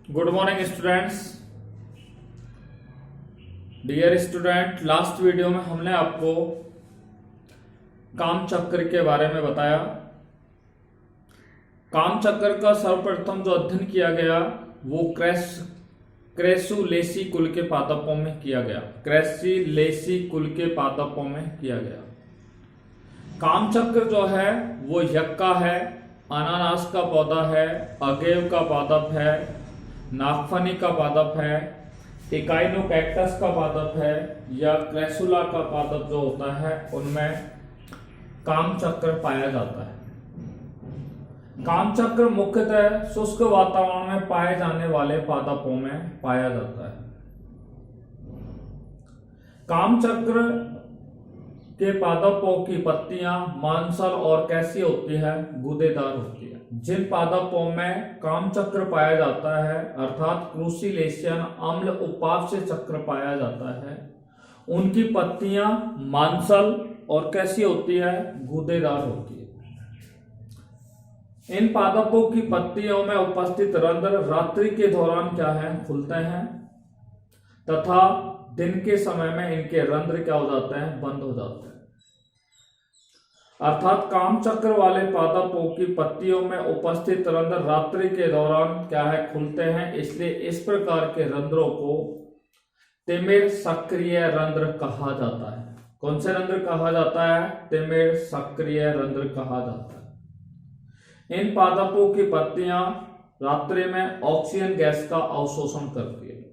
Good morning students. Dear student, last video में हमने आपको काम चक्र के बारे में बताया। काम चक्र का सर्वप्रथम जो अध्ययन किया गया वो क्रेसुलेसी कुल के पादपों में किया गया। क्रेसुलेसी कुल के पादपों में किया गया। काम चक्र जो है वो यक्का है, अनानास का पौधा है, अगेव का पादप है, नागफनी का पादप है, इकाइनोकैक्टस का पादप है या क्रेसुला का पादप जो होता है उनमें काम चक्र पाया जाता है। काम चक्र मुख्यतः शुष्क वातावरण में पाए जाने वाले पादपों में पाया जाता है। काम चक्र के पादपों की पत्तियां मांसल और कैसी होती है? गूदेदार होती है। जिन पादपों में काम चक्र पाया जाता है अर्थात क्रूसिलेशियन अम्ल उपापचय चक्र पाया जाता है, उनकी पत्तियां मांसल और कैसी होती है? गूदेदार होती है। इन पादपों की पत्तियों में उपस्थित रंध्र रात्रि के दौरान क्या है? खुलते हैं तथा दिन के समय में इनके रंध्र क्या हो जाते हैं? बंद हो जाते हैं। अर्थात काम चक्र वाले पादपों की पत्तियों में उपस्थित रंध्र रात्रि के दौरान क्या है? खुलते हैं। इसलिए इस प्रकार के रंध्रों को तिमिर सक्रिय रंध्र कहा जाता है। कौन से रंध्र कहा जाता है? तिमिर सक्रिय रंध्र कहा जाता है। इन पादपों की पत्तियां रात्रि में ऑक्सीजन गैस का अवशोषण करती है।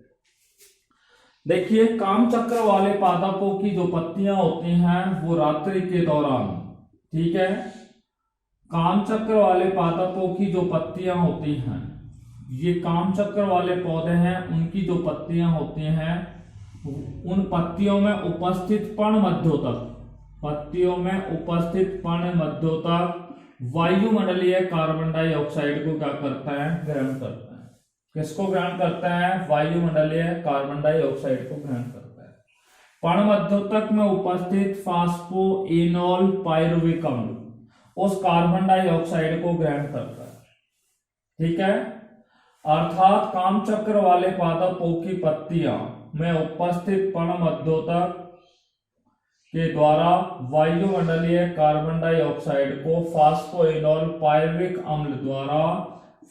देखिए, काम चक्र वाले पादपों की जो पत्तियां होती हैं वो रात्रि के दौरान, ठीक है, काम चक्र वाले पादपों की जो पत्तियां होती हैं, ये काम चक्र वाले पौधे हैं, उनकी जो पत्तियां होती हैं उन पत्तियों में उपस्थित पर्णमध्योतक, पत्तियों में उपस्थित पर्णमध्योतक वायुमंडलीय कार्बन डाइऑक्साइड को क्या करता है? ग्रहण करता है। किसको ग्रहण करता है? वायुमंडलीय कार्बन डाइऑक्साइड को ग्रहण करता है। पर्णमध्योतक में उपस्थित फास्फोइनोल पाइरुविक अम्ल उस कार्बन डाइऑक्साइड को ग्रहण करता है। ठीक है, अर्थात काम चक्र वाले पादपों की पत्तियां में उपस्थित पर्णमध्योतक के द्वारा वायुमंडलीय कार्बन डाइऑक्साइड को फास्फोइनोल पाइरुविक अम्ल द्वारा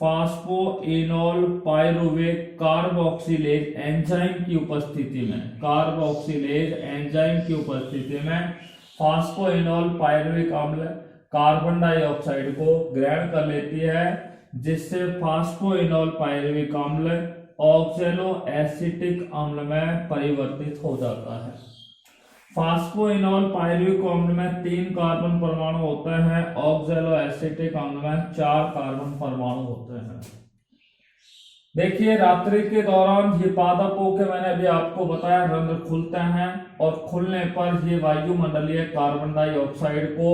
फास्फोइनोल पाइरुवेट कार्बोक्सिलेज एंजाइम की उपस्थिति में, कार्बोक्सिलेज एंजाइम की उपस्थिति में फास्फोइनोल पाइरुविक अम्ल कार्बन डाइऑक्साइड को ग्रहण कर लेती है, जिससे फास्फोइनोल पाइरुविक अम्ल ऑक्सैलो एसिटिक अम्ल में परिवर्तित हो जाता है। फास्फोइनोल पाइरुविक अम्ल में 3 कार्बन परमाणु होते हैं, ऑक्सैलो एसिटिक अम्ल में 4 कार्बन परमाणु होते हैं। देखिए, रात्रि के दौरान ये पादपों के, मैंने अभी आपको बताया, रंध्र खुलते हैं और खुलने पर ये वायुमंडलीय कार्बन डाइऑक्साइड को,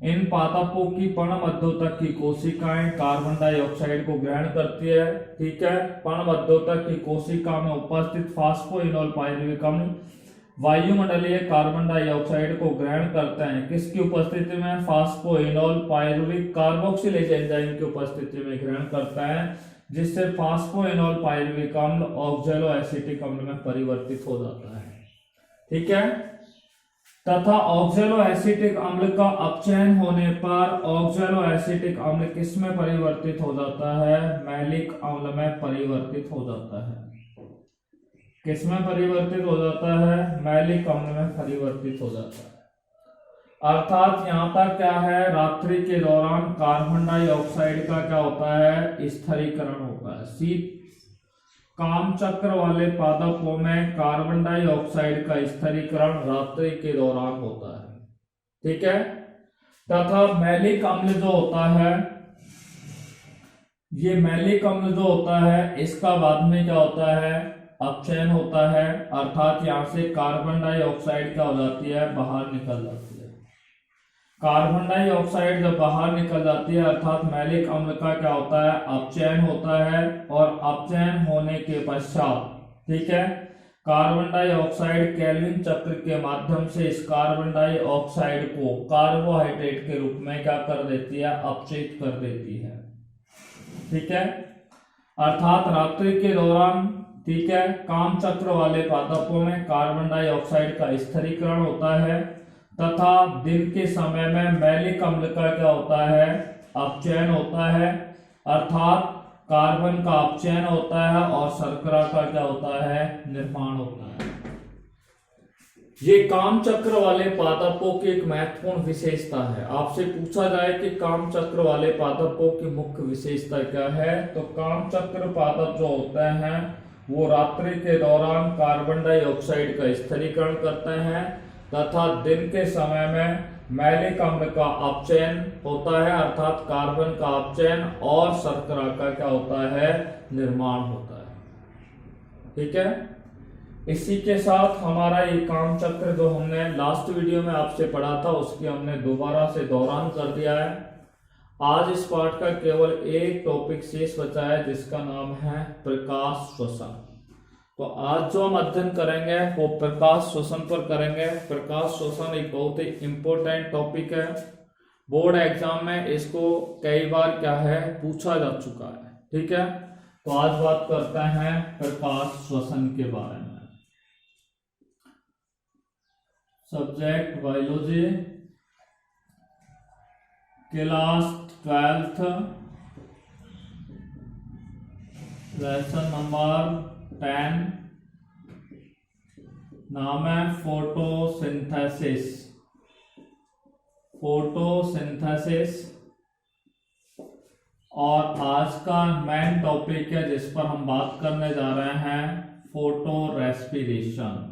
इन पादपों की पर्णमध्योतक की कोशिकाएं कार्बन डाइऑक्साइड को ग्रहण करती है। ठीक है, पर्णमध्योतक की कोशिका में उपस्थित फास्फोइनोल पाइरुविक अम्ल वायुमंडलीय कार्बन डाइऑक्साइड को ग्रहण करते हैं। किसकी उपस्थिति में? फास्फोइनोल पाइरुविक कार्बोक्सिलेज एंजाइम की उपस्थिति में ग्रहण करता है, जिससे फास्फोइनोल पाइरुविक अम्ल ऑक्सैलो एसिटिक अम्ल में परिवर्तित हो जाता है। ठीक है, तथा ऑक्सैलो एसिटिक अम्ल का अपचयन होने पर ऑक्सैलो एसिटिक अम्ल किस में परिवर्तित हो जाता है? मैलिक अम्ल में परिवर्तित हो जाता है। किसमें परिवर्तित हो जाता है? मैलिक अम्ल में परिवर्तित हो जाता है। अर्थात यहां तक क्या है? रात्रि के दौरान कार्बन डाइऑक्साइड का क्या होता है? स्थिरीकरण होता है। काम चक्र वाले पादपों में कार्बन डाइऑक्साइड का स्थिरीकरण रात्रि के दौरान होता है। ठीक है, तथा मैलिक अम्ल जो होता है, ये मैलिक अम्ल जो होता है इसका बाद में क्या होता है? अपचयन होता है। अर्थात यहां से कार्बन डाइऑक्साइड क्या हो जाती है? बाहर निकल जाती है। कार्बन डाइऑक्साइड जब बाहर निकल जाती है अर्थात मैलिक अम्ल का क्या होता है? अपचयन होता है। और अपचयन होने के पश्चात, ठीक है, कार्बन डाइऑक्साइड केल्विन चक्र के माध्यम से इस कार्बन डाइऑक्साइड को कार्बोहाइड्रेट के रूप में क्या कर देती है? अपचयित कर देती है। ठीक है, अर्थात रात्रि के दौरान, ठीक है, काम चक्र वाले पादपों में कार्बन डाइऑक्साइड का स्थिरीकरण होता है तथा दिन के समय में मैलिक अम्ल का क्या होता है, अपचयन होता है, अर्थात कार्बन का अपचयन होता है और शर्करा का क्या होता है, निर्माण होता है। ये काम चक्र वाले पादपों की एक महत्वपूर्ण विशेषता है। आपसे पूछा जाए कि काम चक्र वाले पादपों की मुख्य विशेषता क्या है, तो काम चक्र पादप जो होते हैं वो रात्रि के दौरान कार्बन डाइऑक्साइड का स्थिरीकरण करते हैं तथा दिन के समय में मैलिक अम्ल का अपचयन होता है, अर्थात कार्बन का अपचयन और शर्करा का क्या होता है, निर्माण होता है। ठीक है, इसी के साथ हमारा ये काम चक्र जो हमने लास्ट वीडियो में आपसे पढ़ा था उसकी हमने दोबारा से दोहरान कर दिया है। आज इस पाठ का केवल एक टॉपिक शेष बचा है जिसका नाम है प्रकाश श्वसन। तो आज जो हम अध्ययन करेंगे वो प्रकाश श्वसन पर करेंगे। प्रकाश श्वसन एक बहुत ही इंपॉर्टेंट टॉपिक है, बोर्ड एग्जाम में इसको कई बार क्या है, पूछा जा चुका है। ठीक है, तो आज बात करते हैं प्रकाश श्वसन के बारे में। Subject biology, class 12th, lesson number 10, नाम है फोटोसिंथेसिस। फोटोसिंथेसिस और आज का मेन टॉपिक है जिस पर हम बात करने जा रहे हैं, फोटो रेस्पिरेशन।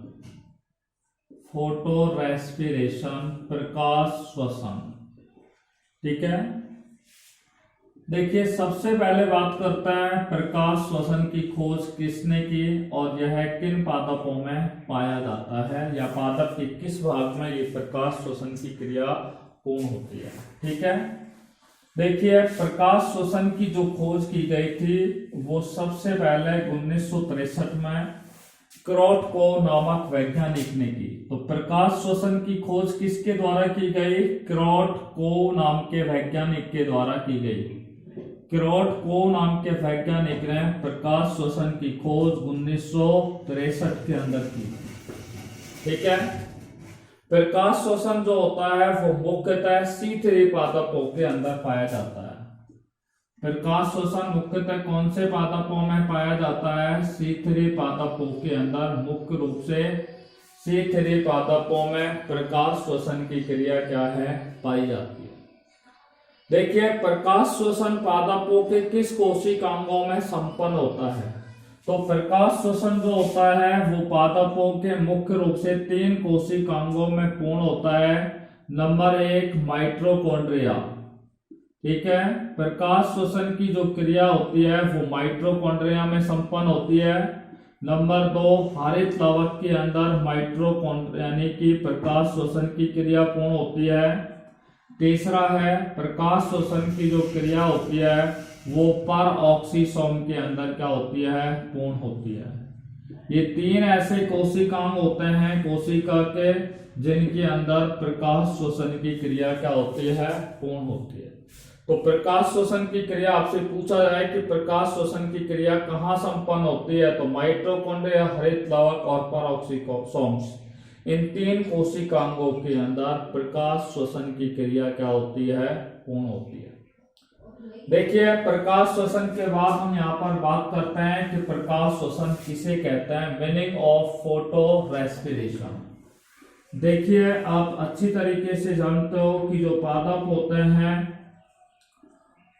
फोटो रेस्पिरेशन, प्रकाश श्वसन। ठीक है, देखिए सबसे पहले बात करते हैं प्रकाश श्वसन की खोज किसने की और यह किन पादपों में पाया जाता है या पादप के किस भाग में ये प्रकाश श्वसन की क्रिया पूर्ण होती है। ठीक है, देखिए प्रकाश श्वसन की जो खोज की गई थी वो सबसे पहले 1963 में क्रॉटको नामक वैज्ञानिक ने की। तो प्रकाश श्वसन की खोज किसके द्वारा की गई, क्रॉटको नाम के वैज्ञानिक के द्वारा की गई। क्रॉटको नाम के वैज्ञानिक ने प्रकाश श्वसन की खोज 1963 के अंदर की। ठीक है, प्रकाश श्वसन जो होता है वो मुख्यतः C3 पादपों के अंदर पाया जाता है। प्रकाश श्वसन मुख्यतः कौन से पादपों में पाया जाता है, C3 पादपों के अंदर। मुख्य रूप से C3 पादपों में प्रकाश श्वसन की क्रिया क्या है, पाई जाती है। देखिए प्रकाश श्वसन पादपों के किस कोशिकांगों में संपन्न होता है, तो प्रकाश श्वसन जो होता है वो पादपों के मुख्य रूप से 3 कोशिकांगों में पूर्ण होता है। Number 1 mitochondria. ठीक है, प्रकाश श्वसन की जो क्रिया होती है वो माइटोकॉन्ड्रिया में संपन्न होती है। नंबर 2 हरित लवक के अंदर माइटोकॉन्ड्रिया यानी कि प्रकाश श्वसन की क्रिया पूर्ण होती है। तीसरा है प्रकाश श्वसन की जो क्रिया होती है वो पर ऑक्सीसोम के अंदर क्या होती है, पूर्ण होती है। ये 3 ऐसे कोशिकांग होते हैं कोशिका के जिनके अंदर प्रकाश श्वसन की क्रिया क्या होती है, पूर्ण होती है। तो प्रकाश श्वसन की क्रिया आपसे पूछा जाए कि प्रकाश श्वसन की क्रिया कहाँ संपन्न होती है, तो माइटोकॉन्ड्रिया, हरित लवक और परऑक्सीसोम्स, इन 3 कोशिकांगों के अंदर प्रकाश श्वसन की क्रिया क्या होती है, पूर्ण होती है। देखिए प्रकाश श्वसन के बाद हम यहाँ पर बात करते हैं कि प्रकाश श्वसन किसे कहते हैं, मीनिंग ऑफ फोटो रेस्पिरेशन। देखिए आप अच्छी तरीके से जानते हो कि जो पादप होते हैं,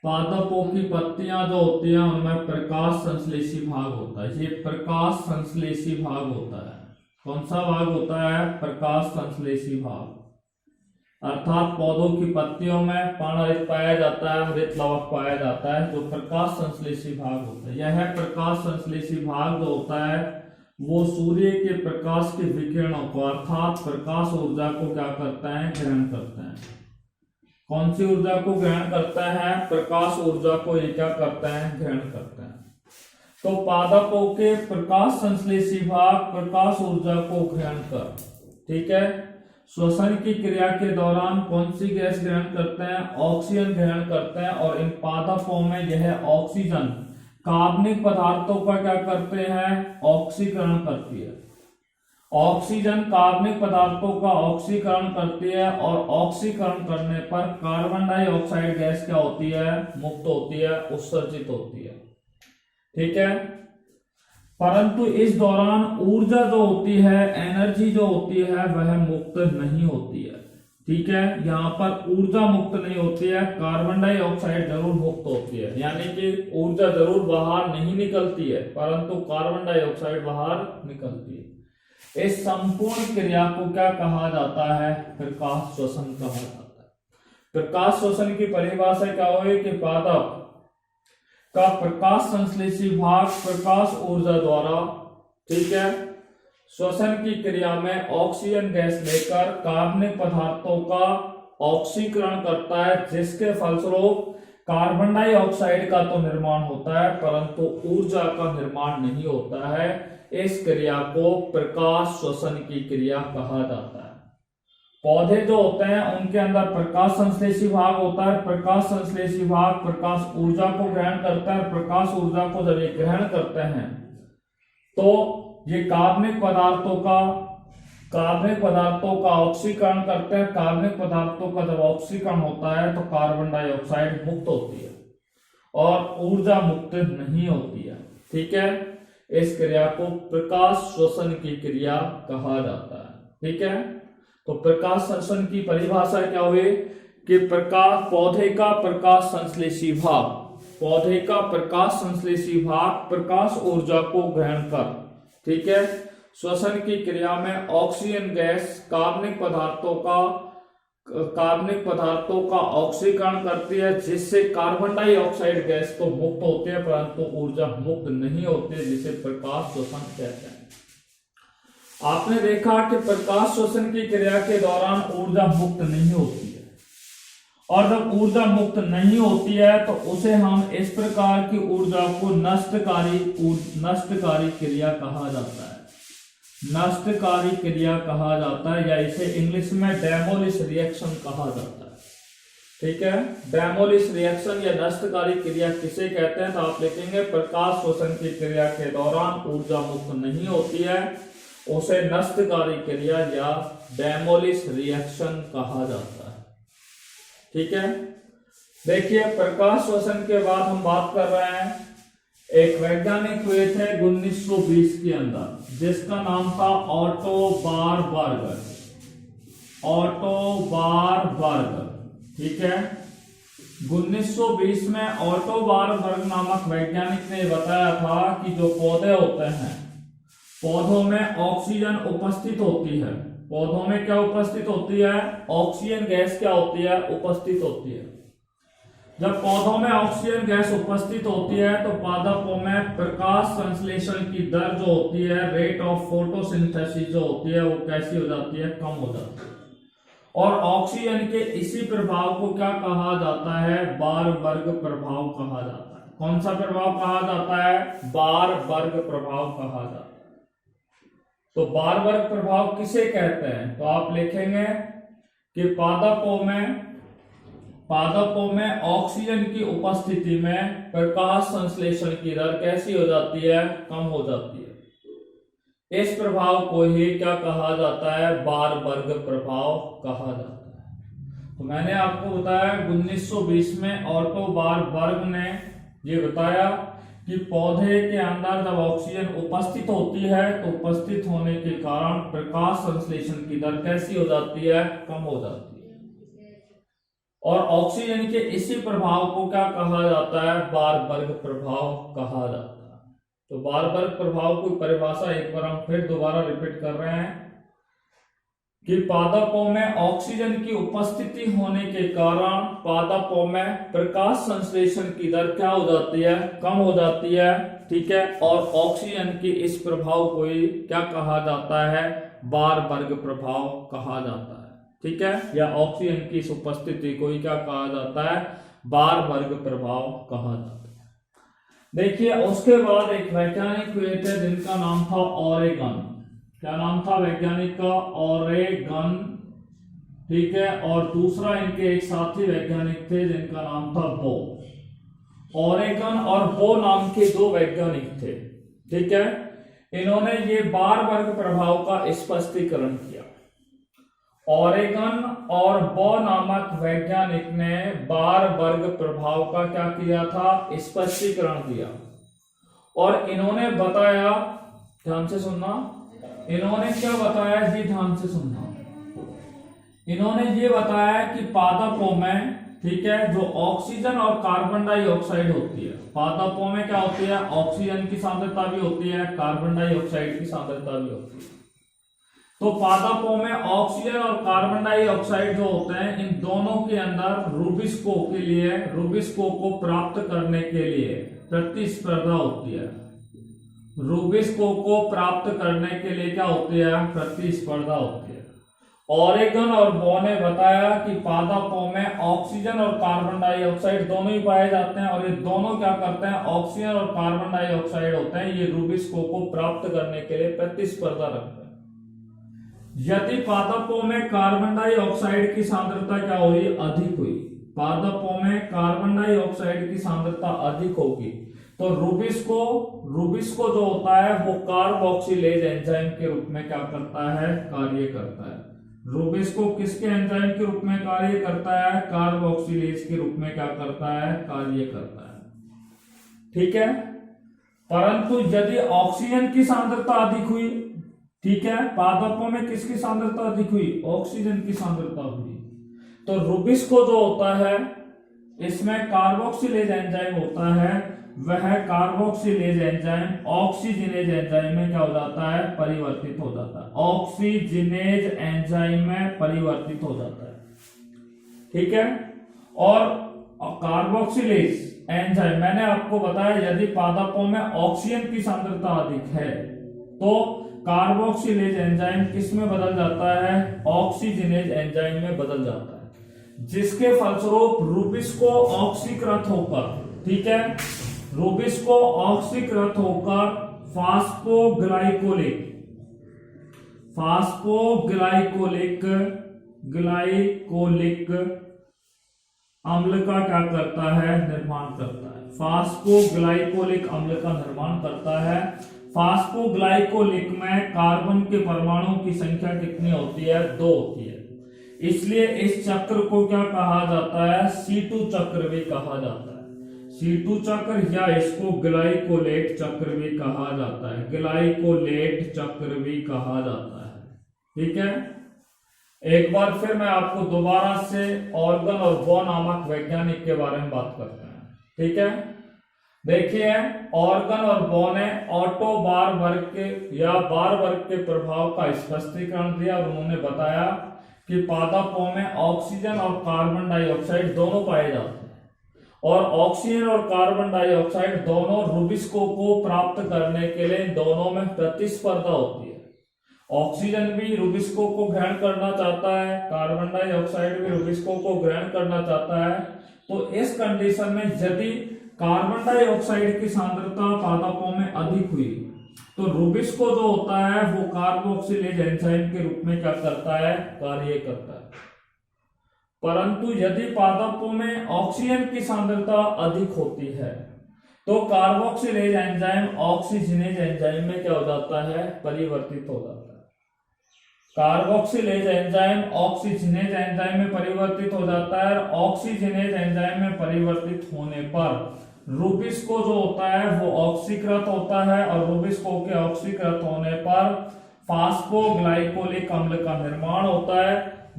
पादपों की पत्तियां जो होती हैं उनमें प्रकाश संश्लेषी भाग होता है। ये प्रकाश संश्लेषी भाग होता है। कौन सा भाग होता है, प्रकाश संश्लेषी भाग। अर्थात पौधों की पत्तियों में पर्णरहित पाया जाता है, हरित लवक पाया जाता है, जो प्रकाश संश्लेषी भाग होता है। यह प्रकाश संश्लेषी भाग जो होता है वो सूर्य के प्रकाश के विकिरणों को अर्थात प्रकाश ऊर्जा को क्या करता है, ग्रहण करता है। कौन सी ऊर्जा को ग्रहण करता है, प्रकाश ऊर्जा को ये क्या करता है, ग्रहण करता है। तो पादपों के प्रकाश संश्लेषी भाग प्रकाश ऊर्जा को ग्रहण कर, ठीक है, श्वसन की क्रिया के दौरान कौन सी गैस ग्रहण करते हैं, ऑक्सीजन ग्रहण करते हैं और इन पादपों में यह ऑक्सीजन कार्बनिक पदार्थों का क्या करते हैं, ऑक्सीकरण करती है। ऑक्सीजन कार्बनिक पदार्थों का ऑक्सीकरण करती है और ऑक्सीकरण करने पर कार्बन डाइऑक्साइड गैस क्या होती है, मुक्त होती है, उत्सर्जित होती है। ठीक है, परंतु इस दौरान ऊर्जा जो होती है, एनर्जी जो होती है, वह मुक्त नहीं होती है। ठीक है, यहाँ पर ऊर्जा मुक्त नहीं होती है, कार्बन डाइऑक्साइड जरूर मुक्त होती है, यानी कि ऊर्जा जरूर बाहर नहीं निकलती है परंतु कार्बन डाइऑक्साइड बाहर निकलती है। इस संपूर्ण क्रिया को क्या कहा जाता है, प्रकाश श्वसन कहा जाता है। प्रकाश श्वसन की परिभाषा क्या हुई कि पादप का प्रकाश संश्लेषी भाग प्रकाश ऊर्जा द्वारा, ठीक है, श्वसन की क्रिया में ऑक्सीजन गैस लेकर कार्बनिक पदार्थों का ऑक्सीकरण करता है, जिसके फलस्वरूप कार्बन डाइऑक्साइड का तो निर्माण होता है परंतु ऊर्जा का निर्माण नहीं होता है। इस क्रिया को प्रकाश श्वसन की क्रिया कहा जाता है। पौधे जो होते हैं उनके अंदर प्रकाश संश्लेषी भाग होता है। प्रकाश संश्लेषी भाग प्रकाश ऊर्जा को ग्रहण करता है। प्रकाश ऊर्जा को जब ये ग्रहण करते हैं तो ये कार्बनिक पदार्थों का ऑक्सीकरण करते हैं। कार्बनिक पदार्थों का जब ऑक्सीकरण होता है तो कार्बन डाइऑक्साइड मुक्त होती है और ऊर्जा मुक्त नहीं होती है। ठीक है, इस क्रिया को प्रकाश श्वसन की क्रिया कहा जाता है। ठीक है, तो प्रकाश श्वसन की परिभाषा क्या हुई कि पौधे का प्रकाश संश्लेषी भाग प्रकाश ऊर्जा को ग्रहण कर, ठीक है, श्वसन की क्रिया में ऑक्सीजन गैस कार्बनिक पदार्थों का ऑक्सीकरण करती है, जिससे कार्बन डाइऑक्साइड गैस तो मुक्त होती है परंतु ऊर्जा मुक्त नहीं होती है, जिसे प्रकाश श्वसन कहते हैं। आपने देखा कि प्रकाश श्वसन की क्रिया के दौरान ऊर्जा मुक्त नहीं होती है और जब ऊर्जा मुक्त नहीं होती है तो उसे हम इस प्रकार की ऊर्जा को नष्टकारी क्रिया कहा जाता है। नष्टकारी क्रिया कहा जाता है या इसे इंग्लिश में डेमोलिश रिएक्शन कहा जाता है। ठीक है, डेमोलिश रिएक्शन या नष्टकारी क्रिया किसे कहते हैं, तो आप लिखेंगे प्रकाश श्वसन की क्रिया के दौरान ऊर्जा मुक्त नहीं होती है, उसे नष्टकारी क्रिया या डेमोलिश रिएक्शन कहा जाता है। ठीक है, देखिए प्रकाश श्वसन के बाद हम बात कर रहे हैं, एक वैज्ञानिक हुए थे 1920 के अंदर जिसका नाम था ऑटो बार बर्ग। ठीक है, 1920 में ऑटो बार बर्ग नामक वैज्ञानिक ने बताया था कि जो पौधे होते हैं, पौधों में ऑक्सीजन उपस्थित होती है। पौधों में क्या उपस्थित होती है, ऑक्सीजन गैस क्या होती है, उपस्थित होती है। जब पौधों में ऑक्सीजन गैस उपस्थित होती है तो पादपों में प्रकाश संश्लेषण की दर जो होती है, रेट ऑफ फोटोसिंथेसिस जो होती है, वो कैसी हो जाती है, कम हो जाती है। और ऑक्सीजन के इसी प्रभाव को क्या कहा जाता है, बार बर्ग प्रभाव कहा जाता है। कौन सा प्रभाव कहा जाता है, बार बर्ग प्रभाव कहा जाता है। तो बार बर्ग प्रभाव किसे कहते हैं, तो आप लिखेंगे कि पादपों में ऑक्सीजन की उपस्थिति में प्रकाश संश्लेषण की दर कैसी हो जाती है, कम हो जाती है। इस प्रभाव को ही क्या कहा जाता है, बार बर्ग प्रभाव कहा जाता है। तो मैंने आपको बताया 1920 में ऑटो बार बर्ग ने ये बताया कि पौधे के अंदर जब ऑक्सीजन उपस्थित होती है तो उपस्थित होने के कारण प्रकाश संश्लेषण की दर कैसी हो जाती है, कम हो जाती है। और ऑक्सीजन के इसी प्रभाव को क्या कहा जाता है, बार बर्ग प्रभाव कहा जाता है। तो बार बर्ग प्रभाव की परिभाषा एक बार हम फिर दोबारा रिपीट कर रहे हैं कि पादपों में ऑक्सीजन की उपस्थिति होने के कारण पादपों में प्रकाश संश्लेषण की दर क्या हो जाती है, कम हो जाती है। ठीक है, और ऑक्सीजन की इस प्रभाव को ही क्या कहा जाता है, बार बर्ग प्रभाव कहा जाता है। ठीक है, या ऑक्सीजन की इस उपस्थिति को ही क्या कहा जाता है, बार बर्ग प्रभाव कहा जाता है। देखिए उसके बाद एक वैज्ञानिक हुए थे जिनका नाम था ओरेगन। क्या नाम था वैज्ञानिक का, ओरेगन। ठीक है, और दूसरा इनके एक साथी वैज्ञानिक थे जिनका नाम था बोह्र। ओरेगन और बो नाम के दो वैज्ञानिक थे, ठीक है। इन्होंने ये बार वर्ग प्रभाव का स्पष्टीकरण किया। ओरेगन और बो नामक वैज्ञानिक ने बार वर्ग प्रभाव का क्या किया था, स्पष्टीकरण दिया। और इन्होंने बताया, ध्यान से सुनना, इन्होंने क्या बताया जी, ध्यान से सुनना। इन्होंने ये बताया कि पादपों में, ठीक है, जो ऑक्सीजन और कार्बन डाइऑक्साइड होती है, पादपों में क्या होती है, ऑक्सीजन की सांद्रता भी होती है, कार्बन डाइऑक्साइड की सांद्रता भी होती है। तो पादपों में ऑक्सीजन और कार्बन डाइऑक्साइड जो होते हैं, इन दोनों के अंदर रूबिस्को के लिए, रूबिस्को को प्राप्त करने के लिए प्रतिस्पर्धा होती है। रूबिस्को को प्राप्त करने के लिए क्या होती है, प्रतिस्पर्धा होती है। ओरेगन और बो ने बताया कि पादपों में ऑक्सीजन और कार्बन डाइऑक्साइड दोनों ही पाए जाते हैं, और ये दोनों क्या करते हैं, ऑक्सीजन और कार्बन डाइऑक्साइड होते हैं, ये रूबिस्को को प्राप्त करने के लिए प्रतिस्पर्धा रखते हैं। यदि पादपों में कार्बन डाइऑक्साइड की सांद्रता क्या हुई, अधिक हुई, पादपों में कार्बन डाइऑक्साइड की सांद्रता अधिक होगी, तो रूबिस्को जो होता है वो कार्बोक्सिलेज एंजाइम के रूप में क्या करता है, कार्य करता है। रूबिस्को किसके एंजाइम के रूप में कार्य करता है, कार्बोक्सिलेज के रूप में क्या करता है, कार्य करता है, ठीक है। परंतु यदि ऑक्सीजन की सांद्रता अधिक हुई, ठीक है, पादपों में किसकी सांद्रता अधिक हुई, ऑक्सीजन की सांद्रता हुई, तो रूबिस्को जो होता है, इसमें कार्बोक्सिलेज एंजाइम होता है, वह कार्बोक्सिलेज एंजाइम ऑक्सीजनेज एंजाइम में क्या हो जाता है, परिवर्तित हो जाता है, ऑक्सीजनेज एंजाइम में परिवर्तित हो जाता है, ठीक है। और कार्बोक्सिलेज एंजाइम, मैंने आपको बताया यदि पादपों में ऑक्सीजन की सांद्रता अधिक है तो कार्बोक्सिलेज एंजाइम किस में बदल जाता है, ऑक्सीजनेज एंजाइम में बदल जाता है, जिसके फलस्वरूप रूबिस्को ऑक्सीकृत होकर, ठीक है, रूबिस्को ऑक्सीकृत होकर ग्लाइकोलिक अम्ल का क्या करता है, निर्माण करता है, फास्फोग्लाइकोलिक अम्ल का निर्माण करता है। फास्फोग्लाइकोलिक में कार्बन के परमाणुओं की संख्या कितनी होती है, 2 होती है, इसलिए इस चक्र को क्या कहा जाता है, C2 चक्र भी कहा जाता है। C2 चक्र या इसको ग्लाइकोलेट चक्र भी कहा जाता है, ग्लाइकोलेट चक्र भी कहा जाता है, ठीक है। एक बार फिर मैं आपको दोबारा से ओरेगन और बो नामक वैज्ञानिक के बारे में बात करते हैं, ठीक है। देखिए, ओरेगन और बो ने ऑटो बार वर्ग के या बार वर्ग के प्रभाव का स्पष्टीकरण दिया, और उन्होंने बताया कि पादपों में ऑक्सीजन और कार्बन डाइऑक्साइड दोनों पाए जाते हैं, और ऑक्सीजन और कार्बन डाइऑक्साइड दोनों रूबिस्को को प्राप्त करने के लिए दोनों में प्रतिस्पर्धा होती है। ऑक्सीजन भी रूबिस्को को ग्रहण करना चाहता है, कार्बन डाइऑक्साइड भी रूबिस्को को ग्रहण करना चाहता है। तो इस कंडीशन में यदि कार्बन डाइऑक्साइड की सांद्रता पादपों में अधिक हुई तो रूबिस्को जो होता है वो कार्बोक्सिलेज एंजाइम के रूप में क्या करता है, कार्य करता है। परंतु यदि पादपों में ऑक्सीजन की सांद्रता अधिक होती है तो कार्बोक्सिलेज एंजाइम ऑक्सीजनेज एंजाइम में क्या हो जाता है, परिवर्तित हो जाता है। कार्बोक्सिलेज एंजाइम ऑक्सीजनेज एंजाइम में परिवर्तित हो जाता है, और ऑक्सीजनेज एंजाइम में परिवर्तित होने पर रूबिस्को जो होता है वो ऑक्सीकृत होता है, और रूबिस्को के ऑक्सीकृत होने पर फास्फोग्लाइकोलिक अम्ल का निर्माण होता है,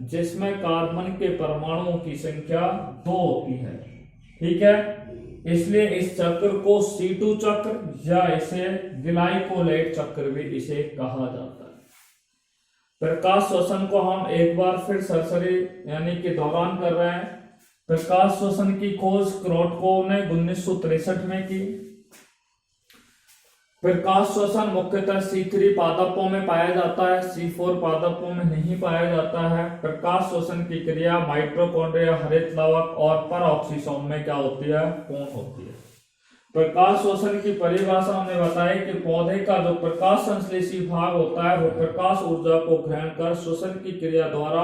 जिसमें कार्बन के परमाणुओं की संख्या 2 होती है, ठीक है। इसलिए इस चक्र को C2 चक्र या इसे ग्लाइकोलेट चक्र भी इसे कहा जाता है। प्रकाश श्वसन को हम एक बार फिर सरसरी यानी कि दौरान कर रहे हैं। प्रकाश श्वसन की खोज क्रोटकोव ने 1963 में की। प्रकाश श्वसन मुख्यतः C3 पादपों में पाया जाता है, C4 पादपों में नहीं पाया जाता है। प्रकाश श्वसन की क्रिया माइटोकॉन्ड्रिया, हरित लवक और परऑक्सीसोम में क्या होती है, पूर्ण होती है। प्रकाश श्वसन की परिभाषा हमने बताई कि पौधे का जो प्रकाश संश्लेषी भाग होता है वो प्रकाश ऊर्जा को ग्रहण कर श्वसन की क्रिया द्वारा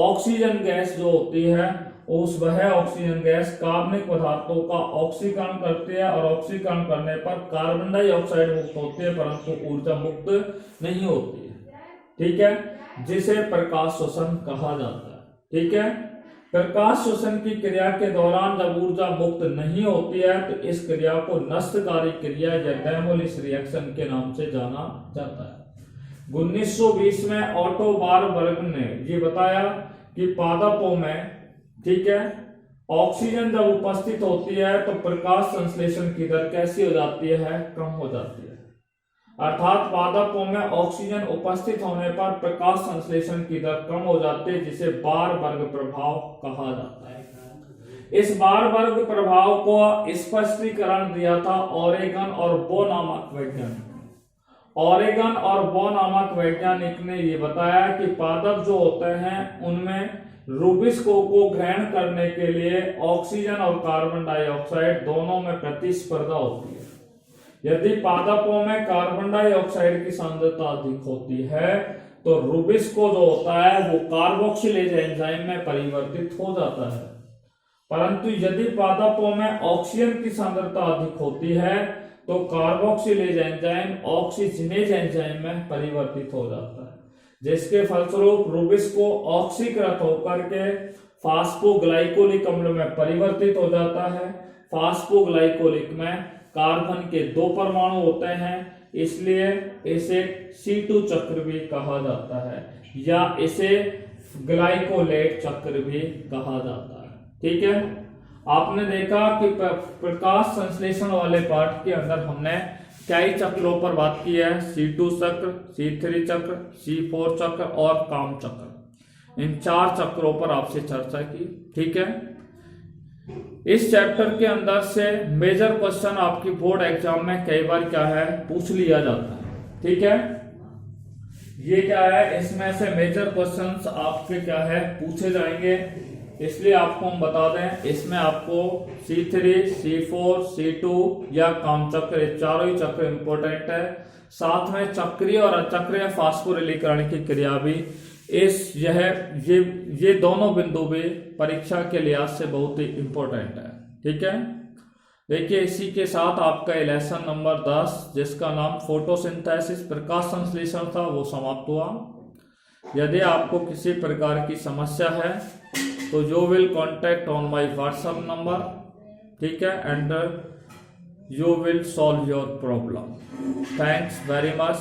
ऑक्सीजन गैस जो होती है वह ऑक्सीजन गैस कार्बनिक पदार्थों का ऑक्सीकरण करती है और ऑक्सीकरण करने पर कार्बन डाइऑक्साइड मुक्त होती है, परंतु ऊर्जा मुक्त नहीं होती है। ठीक है, जिसे प्रकाश श्वसन कहा जाता है। ठीक है, प्रकाश श्वसन की क्रिया के दौरान जब ऊर्जा मुक्त नहीं होती है तो इस क्रिया को नष्टकारी क्रिया या डेमोलिश रिएक्शन के नाम से जाना जाता है। 1920 में ऑटो बारबर्ग ने ये बताया कि पादपों में, ठीक है, ऑक्सीजन जब उपस्थित होती है तो प्रकाश संश्लेषण की दर कैसी हो जाती है, कम हो जाती है। अर्थात पादपों में ऑक्सीजन उपस्थित होने पर प्रकाश संश्लेषण की दर कम हो जाती है, जिसे बारबर्ग प्रभाव कहा जाता है। इस बारबर्ग प्रभाव को स्पष्टीकरण दिया था ओरेगन और बो नामक वैज्ञानिक। ओरेगन और बो नामक वैज्ञानिक ने यह बताया कि पादप जो होते हैं उनमें रूबिस्को को ग्रहण करने के लिए ऑक्सीजन और कार्बन डाइऑक्साइड दोनों में प्रतिस्पर्धा होती है। यदि पादपों में कार्बन डाइऑक्साइड की सांद्रता अधिक होती है तो रूबिस्को जो होता है वो कार्बोक्सिलेज एंजाइम में परिवर्तित हो जाता है, परंतु यदि पादपों में ऑक्सीजन की सांद्रता अधिक होती है तो कार्बोक्सिलेज एंजाइम ऑक्सीजनेज एंजाइम में परिवर्तित हो जाता है, जिसके फलस्वरूप रूबिस्को ऑक्सीकृत होकर के फास्फोग्लाइकोलिक अम्ल में परिवर्तित हो जाता है। फास्फोग्लाइकोलिक में कार्बन के 2 परमाणु होते हैं, इसलिए इसे C2 चक्र भी कहा जाता है या इसे ग्लाइकोलेट चक्र भी कहा जाता है। ठीक है, आपने देखा कि प्रकाश संश्लेषण वाले पार्ट के अंदर हमने कई चक्रों पर बात की है, C2 चक्र, C3 चक्र, C4 चक्र और काम चक्र। इन 4 चक्रों पर आपसे चर्चा की। ठीक है, इस चैप्टर के अंदर से मेजर क्वेश्चन आपकी बोर्ड एग्जाम में कई बार क्या है पूछ लिया जाता है। ठीक है, ये क्या है, इसमें से मेजर क्वेश्चंस आपके क्या है पूछे जाएंगे, इसलिए आपको हम बता दें इसमें आपको C3, C4, C2 या काम चक्र, ये चारों ही चक्र इंपॉर्टेंट है। साथ में चक्रीय और अचक्रीय फास्फोरिलीकरण की क्रिया भी ये दोनों बिंदु भी परीक्षा के लिहाज से बहुत ही इंपॉर्टेंट है। ठीक है, देखिए इसी के साथ आपका लेसन नंबर 10 जिसका नाम फोटोसिंथेसिस प्रकाश संश्लेषण था वो समाप्त हुआ। यदि आपको किसी प्रकार की समस्या है तो you will contact on my WhatsApp number, ठीक है, and you will solve your problem. Thanks very much.